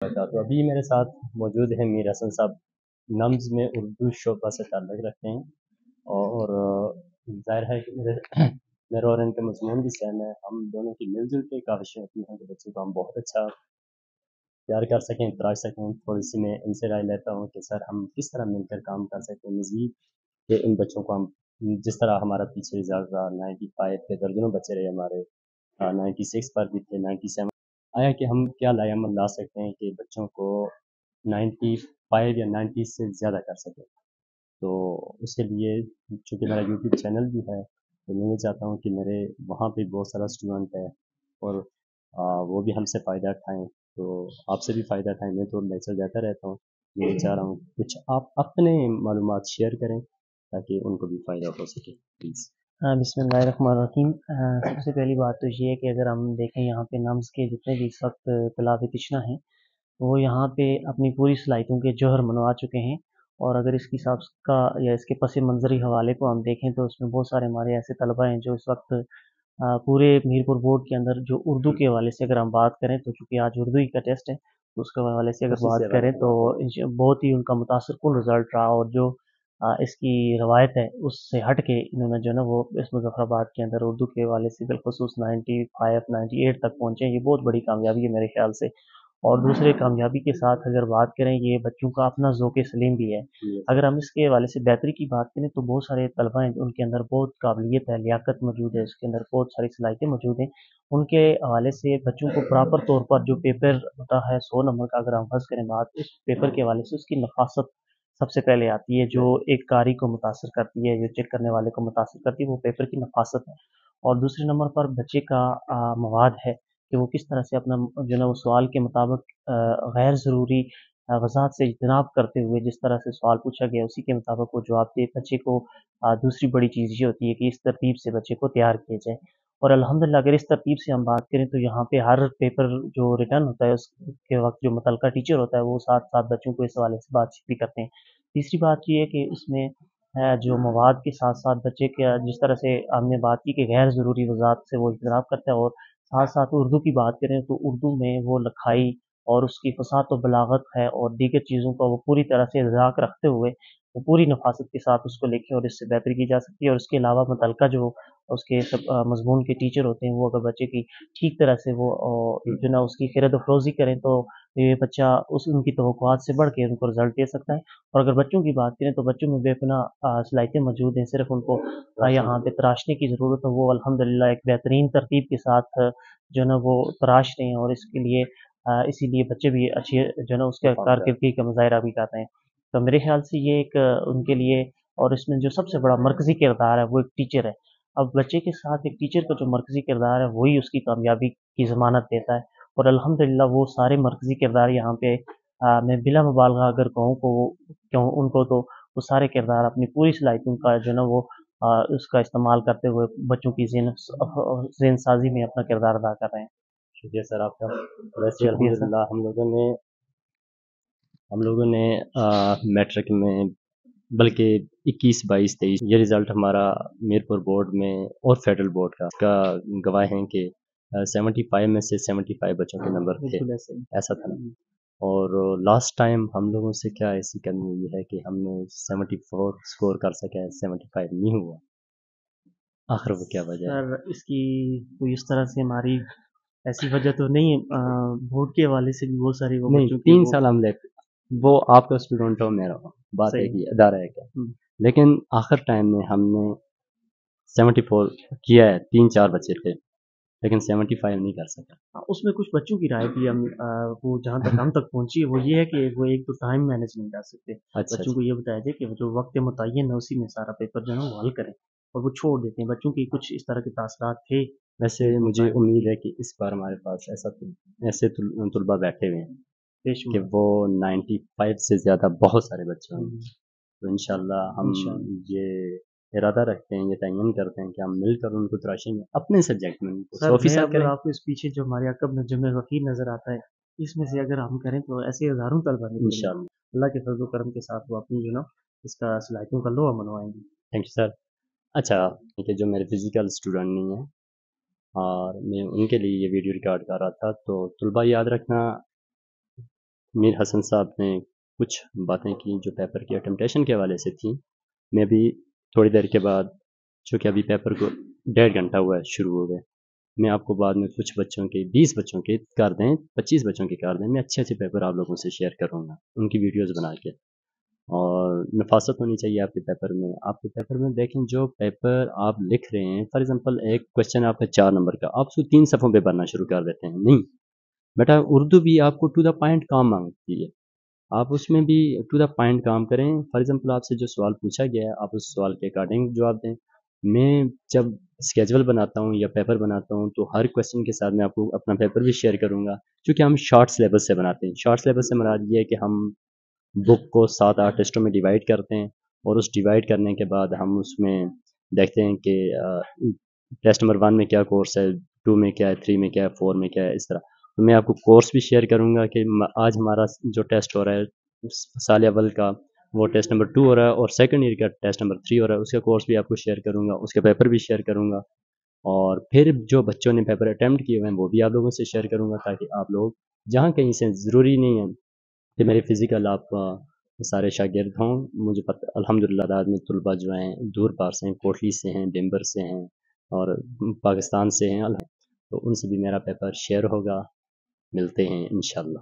تو ابھی میرے ساتھ موجود ہیں میر حسن صاحب، نمز میں اردو شعبہ سے تعلق رکھتے ہیں، اور ظاہر ہے کہ میرے اور ان کے مضمون بھی سیم ہے. ہم دونوں کی مل جل کے کاوشیں ہوتی ہیں کہ بچوں کو ہم بہت اچھا تیار کر سکیں، تراش سکیں. تھوڑی سی میں ان سے رائے لیتا ہوں کہ سر ہم کس طرح مل کر کام کر سکتے ہیں مزید، کہ ان بچوں کو ہم جس طرح ہمارا پیچھے رزلٹ رہا 95 پہ درجنوں بچے رہے ہمارے، 96 پر بھی تھے، 97، آیا کہ ہم کیا لائے عمل لا سکتے ہیں کہ بچوں کو 95 یا 90 سے زیادہ کر سکیں. تو اس کے لیے چونکہ میرا یوٹیوب چینل بھی ہے، تو میں یہ چاہتا ہوں کہ میرے وہاں پہ بہت سارا اسٹوڈنٹ ہے، اور وہ بھی ہم سے فائدہ اٹھائیں، تو آپ سے بھی فائدہ اٹھائیں. میں تو لیکچر دیتا رہتا ہوں، میں چاہ رہا ہوں کچھ آپ اپنے معلومات شیئر کریں تاکہ ان کو بھی فائدہ ہو سکے پلیز. بسم اللہ الرحمن الرحیم. سب سے پہلی بات تو یہ ہے کہ اگر ہم دیکھیں یہاں پہ نمز کے جتنے بھی اس وقت طلاب تشنہ ہیں وہ یہاں پہ اپنی پوری صلاحیتوں کے جوہر منوا چکے ہیں، اور اگر اس کی حساب کا یا اس کے پس منظری حوالے کو ہم دیکھیں تو اس میں بہت سارے ہمارے ایسے طلبہ ہیں جو اس وقت پورے میرپور بورڈ کے اندر جو اردو کے حوالے سے اگر ہم بات کریں تو چونکہ آج اردو ہی کا ٹیسٹ ہے تو اس کے حوالے سے اگر بات کریں تو بہت ہی ان کا متاثر کن رزلٹ رہا، اور جو اس کی روایت ہے اس سے ہٹ کے انہوں نے جو ہے نا وہ اس مظفر آباد کے اندر اردو کے حوالے سے بالخصوص 95 98 تک پہنچے ہیں. یہ بہت بڑی کامیابی ہے میرے خیال سے. اور دوسرے کامیابی کے ساتھ اگر بات کریں یہ بچوں کا اپنا ذوق سلیم بھی ہے. اگر ہم اس کے حوالے سے بہتری کی بات کریں تو بہت سارے طلبہ ہیں ان کے اندر بہت قابلیت ہے، لیاقت موجود ہے، اس کے اندر بہت ساری صلاحیتیں موجود ہیں. ان کے حوالے سے بچوں کو پراپر طور پر جو پیپر ہوتا ہے 100 نمبر کا، اگر ہم فرض کریں بات اس پیپر کے حوالے سے، اس کی نفاست سب سے پہلے آتی ہے جو ایک قاری کو متاثر کرتی ہے، جو چیک کرنے والے کو متاثر کرتی ہے، وہ پیپر کی نفاست ہے. اور دوسرے نمبر پر بچے کا مواد ہے کہ وہ کس طرح سے اپنا جو ہے وہ سوال کے مطابق غیر ضروری وضاحت سے اجتناب کرتے ہوئے جس طرح سے سوال پوچھا گیا اسی کے مطابق وہ جواب دے. بچے کو دوسری بڑی چیز یہ ہوتی ہے کہ اس ترتیب سے بچے کو تیار کیا جائے. اور الحمدللہ اگر اس ترتیب سے ہم بات کریں تو یہاں پہ ہر پیپر جو ریٹرن ہوتا ہے اس کے وقت جو متعلقہ ٹیچر ہوتا ہے وہ ساتھ ساتھ بچوں کو اس حوالے سے بات چیت بھی کرتے ہیں. تیسری بات یہ ہے کہ اس میں جو مواد کے ساتھ ساتھ بچے کے جس طرح سے ہم نے بات کی کہ غیر ضروری وضاحت سے وہ اجتناب کرتا ہے، اور ساتھ ساتھ اردو کی بات کریں تو اردو میں وہ لکھائی اور اس کی فصاحت و بلاغت ہے اور دیگر چیزوں کا وہ پوری طرح سے ذاق رکھتے ہوئے وہ پوری نفاست کے ساتھ اس کو لکھیں اور اس سے بہتری کی جا سکتی ہے. اور اس کے علاوہ متعلقہ جو اس کے مضمون کے ٹیچر ہوتے ہیں وہ اگر بچے کی ٹھیک طرح سے وہ جو نا اس کی خیرت افروزی کریں تو یہ بچہ ان کی توقعات سے بڑھ کے ان کو رزلٹ دے سکتا ہے. اور اگر بچوں کی بات کریں تو بچوں میں بے پناہ صلاحیتیں موجود ہیں، صرف ان کو یہاں پہ تراشنے کی ضرورت ہے. وہ الحمدللہ ایک بہترین ترتیب کے ساتھ جو ہے نا وہ تراش رہے ہیں، اور اس کے لیے اسی لیے بچے بھی اچھی جو ہے نا اس کے کارکردگی کا مظاہرہ بھی کر رہے ہیں. تو میرے خیال سے یہ ایک ان کے لیے، اور اس میں جو سب سے بڑا مرکزی کردار ہے وہ ایک ٹیچر ہے. اب بچے کے ساتھ ایک ٹیچر کا جو مرکزی کردار ہے وہی اس کی کامیابی کی ضمانت دیتا ہے. اور الحمدللہ وہ سارے مرکزی کردار یہاں پہ میں بلا مبالغہ اگر کہوں ان کو تو وہ سارے کردار اپنی پوری صلاحیتوں کا جو ہے نا وہ اس کا استعمال کرتے ہوئے بچوں کی ذہن سازی میں اپنا کردار ادا کر رہے ہیں. شکریہ سر آپ کا. ویسے الحمدللہ ہم لوگوں نے میٹرک میں بلکہ 21 22 23 یہ رزلٹ ہمارا میرپور بورڈ میں اور فیڈرل بورڈ کا گواہ ہیں کہ 75 میں سے 75 بچوں کے نمبر تھے، ایسا تھا نا. اور لاسٹ ٹائم ہم لوگوں سے کیا ایسی کمی ہوئی ہے کہ ہم نے 74 اسکور کر سکے، 75 نہیں ہوا. آخر وہ کیا وجہ ہے؟ سر اس کی کوئی اس طرح سے ہماری ایسی وجہ تو نہیں ہے، بورڈ کے حوالے سے بھی بہت ساری وہ نہیں، 3 سال ہم لے وہ آپ کا اسٹوڈنٹ ہو میرا ہو، بات ہے کہ ادارہ ہے کیا، لیکن آخر ٹائم میں ہم نے 74 کیا ہے. 3 4 بچے تھے لیکن 75 نہیں کر سکا. اس میں کچھ بچوں کی رائے بھی ہم وہ جہاں تک ہم تک پہنچی وہ یہ ہے کہ وہ ایک تو ٹائم مینج نہیں کر سکتے. بچوں کو یہ بتایا جائے کہ جو وقت متعین ہے اسی میں سارا پیپر جو ہے وہ حل کریں، اور وہ چھوڑ دیتے ہیں. بچوں کی کچھ اس طرح کے تاثرات تھے. ویسے مجھے امید ہے کہ اس بار ہمارے پاس ایسے طلباء بیٹھے ہوئے ہیں کہ وہ 95 سے زیادہ بہت سارے بچے ہوں گے. تو انشاءاللہ ہم یہ ارادہ رکھتے ہیں، یہ تعین کرتے ہیں کہ ہم مل کر ان کو تراشیں گے اپنے سبجیکٹ میں. اگر آپ کو اس پیچھے جو ہمارے عقب میں جمع وقیر نظر آتا ہے اس میں سے اگر ہم کریں تو ایسے ہزاروں طلباء ہیں انشاءاللہ اللہ کے فضل و کرم کے ساتھ وہ اپنی جو نا اس کا صلاحیتوں کا لوہا منوائیں گے. Thank you sir. اچھا کہ جو میرے فزیکل اسٹوڈنٹ نہیں ہیں اور میں ان کے لیے یہ ویڈیو ریکارڈ کر رہا تھا، تو طلباء یاد رکھنا میر حسن صاحب نے کچھ باتیں کی جو پیپر کی اٹمپٹیشن کے حوالے سے تھیں. میں بھی تھوڑی دیر کے بعد، چونکہ ابھی پیپر کو 1.5 گھنٹہ ہوا ہے شروع ہو گئے، میں آپ کو بعد میں کچھ بچوں کے 20 بچوں کے کر دیں 25 بچوں کے کر دیں میں اچھے اچھے پیپر آپ لوگوں سے شیئر کروں گا، ان کی ویڈیوز بنا کے. اور نفاست ہونی چاہیے آپ کے پیپر میں. آپ کے پیپر میں دیکھیں جو پیپر آپ لکھ رہے ہیں، فار ایگزامپل ایک کوشچن آپ کا 4 نمبر کا، آپ اس کو 3 صفحوں پہ بھرنا شروع کر دیتے ہیں. نہیں بیٹا، اردو بھی آپ کو ٹو دا پوائنٹ کام مانگتی ہے، آپ اس میں بھی ٹو دا پوائنٹ کام کریں. فار ایگزامپل آپ سے جو سوال پوچھا گیا ہے آپ اس سوال کے اکارڈنگ جواب دیں. میں جب اسکیجول بناتا ہوں یا پیپر بناتا ہوں تو ہر کویشچن کے ساتھ میں آپ کو اپنا پیپر بھی شیئر کروں گا، چونکہ ہم شارٹ سلیبس سے بناتے ہیں. شارٹ سلیبس سے مراد یہ ہے کہ ہم بک کو 7-8 ٹیسٹوں میں ڈیوائڈ کرتے ہیں، اور اس ڈیوائڈ کرنے کے بعد ہم اس میں دیکھتے ہیں کہ ٹیسٹ نمبر 1 میں کیا کورس ہے، 2 میں کیا ہے، 3 میں کیا ہے، 4 میں کیا ہے، اس طرح. تو میں آپ کو کورس بھی شیئر کروں گا کہ آج ہمارا جو ٹیسٹ ہو رہا ہے سال اول کا، وہ ٹیسٹ نمبر 2 ہو رہا ہے، اور سیکنڈ ایئر کا ٹیسٹ نمبر 3 ہو رہا ہے. اس کا کورس بھی آپ کو شیئر کروں گا، اس کے پیپر بھی شیئر کروں گا. اور پھر جو بچوں نے پیپر اٹیمپٹ کیے ہوئے ہیں وہ بھی آپ لوگوں سے شیئر کروں گا، تاکہ آپ لوگ جہاں کہیں سے، ضروری نہیں ہے کہ میرے فزیکل آپ سارے شاگرد ہوں. مجھے پتہ الحمدللہ تعداد میں طلباء جو ہیں دور پار سے ہیں، کوٹلی سے ہیں، ڈمبر سے ہیں، اور پاکستان سے ہیں. تو ان سے بھی میرا پیپر شیئر ہوگا. ملتے ہیں انشاءاللہ.